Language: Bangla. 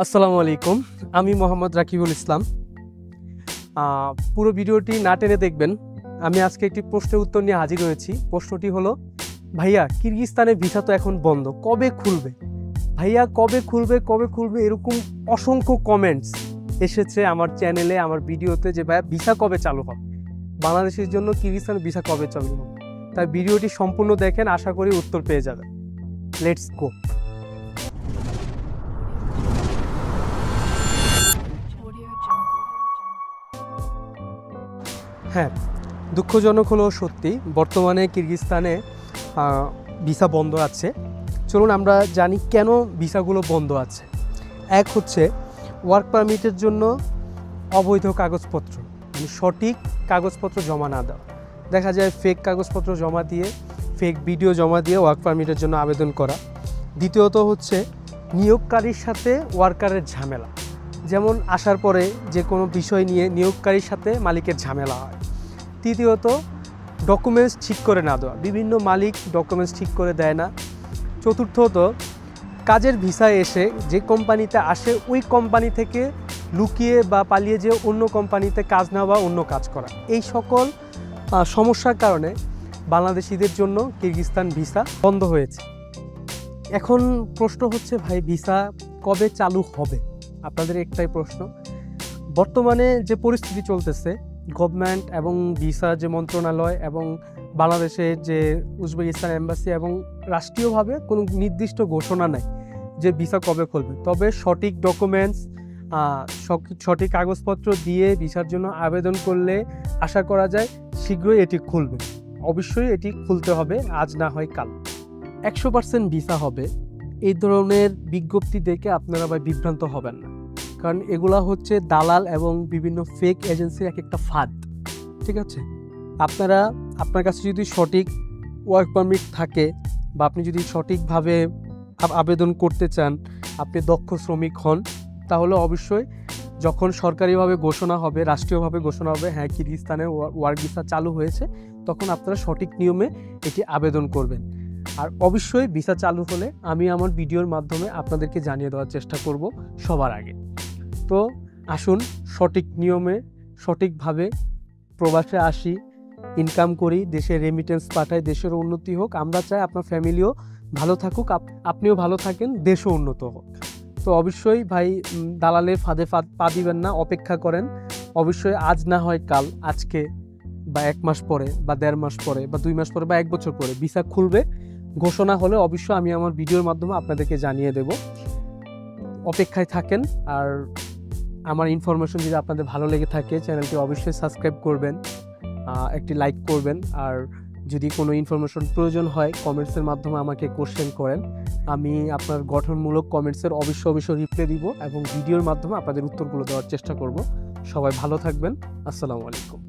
আসসালামু আলাইকুম। আমি মোহাম্মদ রাকিবুল ইসলাম। পুরো ভিডিওটি না টেনে দেখবেন। আমি আজকে একটি প্রশ্নের উত্তর নিয়ে হাজির হয়েছি। প্রশ্নটি হলো, ভাইয়া কিরগিজস্তানের ভিসা তো এখন বন্ধ, কবে খুলবে? ভাইয়া কবে খুলবে এরকম অসংখ্য কমেন্টস এসেছে আমার চ্যানেলে, আমার ভিডিওতে, যে ভাইয়া ভিসা কবে চালু হবে, বাংলাদেশের জন্য কিরগিজস্তানের ভিসা কবে চালু হবে। তাই ভিডিওটি সম্পূর্ণ দেখেন, আশা করি উত্তর পেয়ে যাবেন। Let's go. হ্যাঁ, দুঃখজনক হলো সত্যি, বর্তমানে কিরগিজস্তানে ভিসা বন্ধ আছে। চলুন আমরা জানি কেন ভিসাগুলো বন্ধ আছে। এক হচ্ছে ওয়ার্ক পারমিটের জন্য অবৈধ কাগজপত্র, মানে সঠিক কাগজপত্র জমা না দেওয়া। দেখা যায় ফেক কাগজপত্র জমা দিয়ে, ফেক ভিডিও জমা দিয়ে ওয়ার্ক পারমিটের জন্য আবেদন করা। দ্বিতীয়ত হচ্ছে নিয়োগকারীর সাথে ওয়ার্কারের ঝামেলা, যেমন আসার পরে যে কোনো বিষয় নিয়ে নিয়োগকারীর সাথে মালিকের ঝামেলা হয়। তৃতীয়ত ডকুমেন্টস ঠিক করে না দেওয়া, বিভিন্ন মালিক ডকুমেন্টস ঠিক করে দেয় না। চতুর্থত কাজের ভিসায় এসে যে কোম্পানিতে আসে ওই কোম্পানি থেকে লুকিয়ে বা পালিয়ে যে অন্য কোম্পানিতে কাজ নেওয়া বা অন্য কাজ করা, এই সকল সমস্যার কারণে বাংলাদেশিদের জন্য কিরগিজস্তান ভিসা বন্ধ হয়েছে। এখন প্রশ্ন হচ্ছে, ভাই ভিসা কবে চালু হবে? আপনাদের একটাই প্রশ্ন। বর্তমানে যে পরিস্থিতি চলতেছে, গভর্নমেন্ট এবং ভিসা যে মন্ত্রণালয় এবং বাংলাদেশের যে উজবেকিস্তান এম্বাসি এবং রাষ্ট্রীয়ভাবে কোনো নির্দিষ্ট ঘোষণা নাই যে ভিসা কবে খুলবে। তবে সঠিক ডকুমেন্টস, সঠিক কাগজপত্র দিয়ে ভিসার জন্য আবেদন করলে আশা করা যায় শীঘ্রই এটি খুলবে। অবশ্যই এটি খুলতে হবে, আজ না হয় কাল। 100% ভিসা হবে, এই ধরনের বিজ্ঞপ্তি দেখে আপনারা ভাই বিভ্রান্ত হবেন না, কারণ এগুলা হচ্ছে দালাল এবং বিভিন্ন ফেক এজেন্সির এক একটা ফাঁদ। ঠিক আছে, আপনার কাছে যদি সঠিক ওয়ার্ক পারমিট থাকে বা আপনি যদি সঠিকভাবে আবেদন করতে চান, আপনি দক্ষ শ্রমিক হন, তাহলে অবশ্যই যখন সরকারিভাবে ঘোষণা হবে, রাষ্ট্রীয়ভাবে ঘোষণা হবে হ্যাঁ কিরগিজস্তানে ওয়ার্ক ভিসা চালু হয়েছে, তখন আপনারা সঠিক নিয়মে এটি আবেদন করবেন। আর অবশ্যই ভিসা চালু হলে আমি আমার ভিডিওর মাধ্যমে আপনাদেরকে জানিয়ে দেওয়ার চেষ্টা করব সবার আগে। তো আসুন সঠিক নিয়মে সঠিকভাবে প্রবাসে আসি, ইনকাম করি, দেশে রেমিটেন্স পাঠাই, দেশের উন্নতি হোক। আমরা চাই আপনার ফ্যামিলিও ভালো থাকুক, আপনিও ভালো থাকেন, দেশও উন্নত হোক। তো অবশ্যই ভাই দালালের ফাঁদে পা দিবেন না, অপেক্ষা করেন। অবশ্যই আজ না হয় কাল, আজকে বা 1 মাস পরে বা 1.5 মাস পরে বা 2 মাস পরে বা 1 বছর পরে ভিসা খুলবে। ঘোষণা হলে অবশ্যই আমি আমার ভিডিওর মাধ্যমে আপনাদেরকে জানিয়ে দেব। অপেক্ষায় থাকেন। আর আমার ইনফরমেশন যদি আপনাদের ভালো লেগে থাকে, চ্যানেলটি অবশ্যই সাবস্ক্রাইব করবেন, একটি লাইক করবেন। আর যদি কোনো ইনফরমেশন প্রয়োজন হয় কমেন্টসের মাধ্যমে আমাকে কোশ্চেন করেন, আমি আপনার গঠনমূলক কমেন্টসের অবশ্যই রিপ্লাই দিব এবং ভিডিওর মাধ্যমে আপনাদের উত্তরগুলো দেওয়ার চেষ্টা করব। সবাই ভালো থাকবেন। আসসালামু আলাইকুম।